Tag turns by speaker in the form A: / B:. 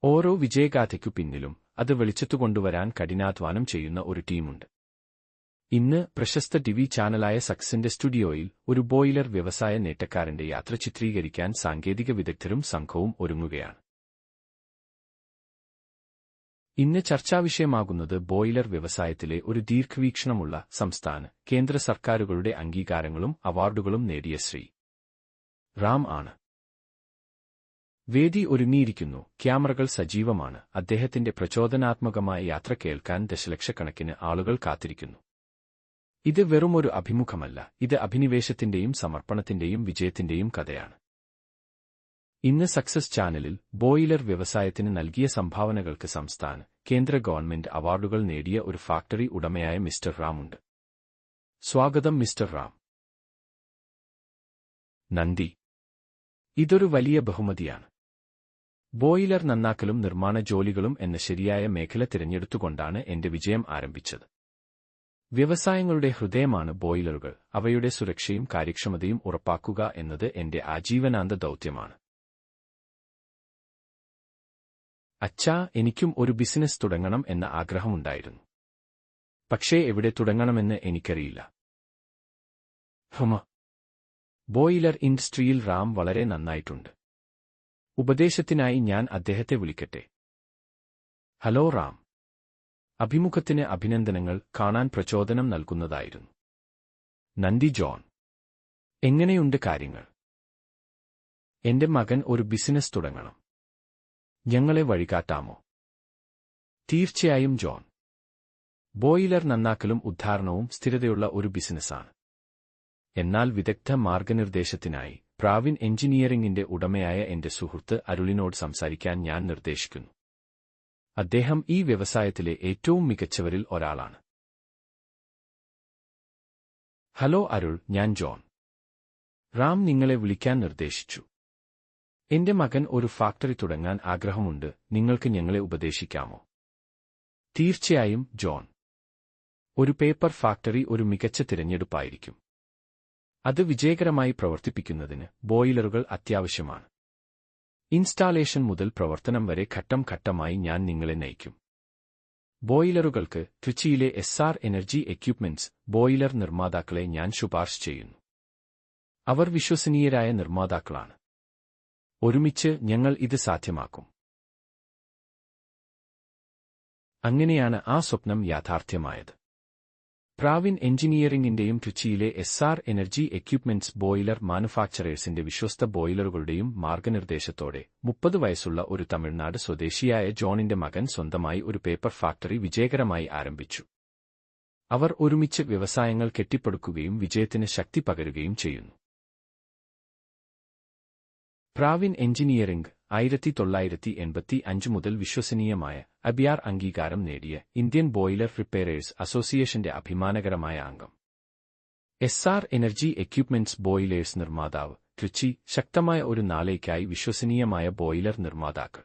A: ഓരോ വിജയഗാഥയ്ക്കു പിന്നിലും അത് വെളിച്ചത്തുകൊണ്ടുവരാൻ കഠിനാധ്വാനം ചെയ്യുന്ന ഒരു ടീമുണ്ട്. ഇന്ന് പ്രശസ്ത ടിവി ചാനലായ സക്സസിന്റെ സ്റ്റുഡിയോയിൽ ഒരു ബോയിലർ വ്യവസായ നേട്ടക്കാരന്റെ യാത്ര ചിത്രീകരിക്കാൻ സാങ്കേതിക വിദഗ്ധരും സംഘവും ഒരുങ്ങുകയാണ്. ഇന്ന് ചർച്ചാവിഷയമാകുന്നത് ബോയിലർ വ്യവസായത്തിലെ ഒരു ദീർഘവീക്ഷണമുള്ള സംസ്ഥാന, കേന്ദ്ര സർക്കാരുകളുടെ അംഗീകാരങ്ങളും അവാർഡുകളും നേടിയ ശ്രീ റാം ആണ്. വേദി ഒരുങ്ങിയിരിക്കുന്നു, ക്യാമറകൾ സജീവമാണ്, അദ്ദേഹത്തിന്റെ പ്രചോദനാത്മകമായ യാത്ര കേൾക്കാൻ ദശലക്ഷക്കണക്കിന് ആളുകൾ കാത്തിരിക്കുന്നു. ഇത് വെറുമൊരു അഭിമുഖമല്ല, ഇത് അഭിനിവേശത്തിന്റെയും സമർപ്പണത്തിന്റെയും വിജയത്തിന്റെയും കഥയാണ്. ഇന്ന് സക്സസ് ചാനലിൽ ബോയിലർ വ്യവസായത്തിന് നൽകിയ സംഭാവനകൾക്ക് സംസ്ഥാന, കേന്ദ്ര ഗവൺമെന്റ് അവാർഡുകൾ നേടിയ ഒരു ഫാക്ടറി ഉടമയായ മിസ്റ്റർ റാം ഉണ്ട്. സ്വാഗതം മിസ്റ്റർ റാം. നന്ദി. ഇതൊരു വലിയ ബഹുമതിയാണ്. ബോയിലർ നന്നാക്കലും നിർമ്മാണ ജോലികളും എന്ന ശരിയായ മേഖല തിരഞ്ഞെടുത്തുകൊണ്ടാണ് എന്റെ വിജയം ആരംഭിച്ചത്. വ്യവസായങ്ങളുടെ ഹൃദയമാണ് ബോയിലറുകൾ, അവയുടെ സുരക്ഷയും കാര്യക്ഷമതയും ഉറപ്പാക്കുക എന്നത് എന്റെ ആജീവനാന്ത ദൗത്യമാണ്. അച്ഛാ, എനിക്കും ഒരു ബിസിനസ് തുടങ്ങണം എന്ന ആഗ്രഹമുണ്ടായിരുന്നു. പക്ഷേ എവിടെ തുടങ്ങണമെന്ന് എനിക്കറിയില്ല. ബോയിലർ ഇൻഡസ്ട്രിയിൽ റാം വളരെ നന്നായിട്ടുണ്ട്. ഉപദേശത്തിനായി ഞാൻ അദ്ദേഹത്തെ വിളിക്കട്ടെ? ഹലോ റാം. അഭിമുഖത്തിന് അഭിനന്ദനങ്ങൾ, കാണാൻ പ്രചോദനം നൽകുന്നതായിരുന്നു. നന്ദി ജോൺ. എങ്ങനെയുണ്ട് കാര്യങ്ങൾ? എന്റെ മകൻ ഒരു ബിസിനസ് തുടങ്ങണം. ഞങ്ങളെ വഴികാട്ടാമോ? തീർച്ചയായും ജോൺ. ബോയിലർ നന്നാക്കലും ഉദ്ധാരണവും സ്ഥിരതയുള്ള ഒരു ബിസിനസ്സാണ്. എന്നാൽ വിദഗ്ധ മാർഗനിർദ്ദേശത്തിനായി പ്രാവിൻ എഞ്ചിനീയറിംഗിന്റെ ഉടമയായ എന്റെ സുഹൃത്ത് അരുളിനോട് സംസാരിക്കാൻ ഞാൻ നിർദ്ദേശിക്കുന്നു. അദ്ദേഹം ഈ വ്യവസായത്തിലെ ഏറ്റവും മികച്ചവരിൽ ഒരാളാണ്. ഹലോ അരുൾ, ഞാൻ ജോൺ. റാം നിങ്ങളെ വിളിക്കാൻ നിർദ്ദേശിച്ചു. എന്റെ മകൻ ഒരു ഫാക്ടറി തുടങ്ങാൻ ആഗ്രഹമുണ്ട്, നിങ്ങൾക്ക് ഞങ്ങളെ ഉപദേശിക്കാമോ? തീർച്ചയായും ജോൺ. ഒരു പേപ്പർ ഫാക്ടറി ഒരു മികച്ച തിരഞ്ഞെടുപ്പായിരിക്കും. അത് വിജയകരമായി പ്രവർത്തിപ്പിക്കുന്നതിന് ബോയിലറുകൾ അത്യാവശ്യമാണ്. ഇൻസ്റ്റാളേഷൻ മുതൽ പ്രവർത്തനം വരെ ഘട്ടം ഘട്ടമായി ഞാൻ നിങ്ങളെ നയിക്കും. ബോയിലറുകൾക്ക് ട്രിച്ചിയിലെ എസ്ആർ എനർജി എക്യുപ്മെന്റ്സ് ബോയിലർ നിർമ്മാതാക്കളെ ഞാൻ ശുപാർശ ചെയ്യുന്നു. അവർ വിശ്വസനീയരായ നിർമ്മാതാക്കളാണ്. ഒരുമിച്ച് ഞങ്ങൾ ഇത് സാധ്യമാക്കും. അങ്ങനെയാണ് ആ സ്വപ്നം യാഥാർത്ഥ്യമായത്. പ്രാവിൻ എഞ്ചിനീയറിംഗിന്റെയും ട്രിച്ചിയിലെ എസ്ആർ എനർജി എക്യുപ്മെന്റ്സ് ബോയിലർ മാനുഫാക്ചറേഴ്സിന്റെ വിശ്വസ്ത ബോയിലറുകളുടെയും മാർഗനിർദ്ദേശത്തോടെ 30 വയസ്സുള്ള ഒരു തമിഴ്നാട് സ്വദേശിയായ ജോണിന്റെ മകൻ സ്വന്തമായി ഒരു പേപ്പർ ഫാക്ടറി വിജയകരമായി ആരംഭിച്ചു. അവർ ഒരുമിച്ച് വ്യവസായങ്ങൾ കെട്ടിപ്പടുക്കുകയും വിജയത്തിന് ശക്തി പകരുകയും ചെയ്യുന്നു. പ്രാവിൻ എഞ്ചിനീയറിംഗ് 1985 മുതൽ വിശ്വസനീയമായ അബിയാർ അംഗീകാരം നേടിയ ഇന്ത്യൻ ബോയിലർ റിപ്പയറേഴ്സ് അസോസിയേഷന്റെ അഭിമാനകരമായ അംഗം. എസ്ആർ എനർജി എക്യുപ്മെന്റ്സ് ബോയിലേഴ്സ് നിർമ്മാതാവ്, ട്രിച്ചി, ശക്തമായ ഒരു നാളേക്കായി വിശ്വസനീയമായ ബോയിലർ നിർമ്മാതാക്കൾ.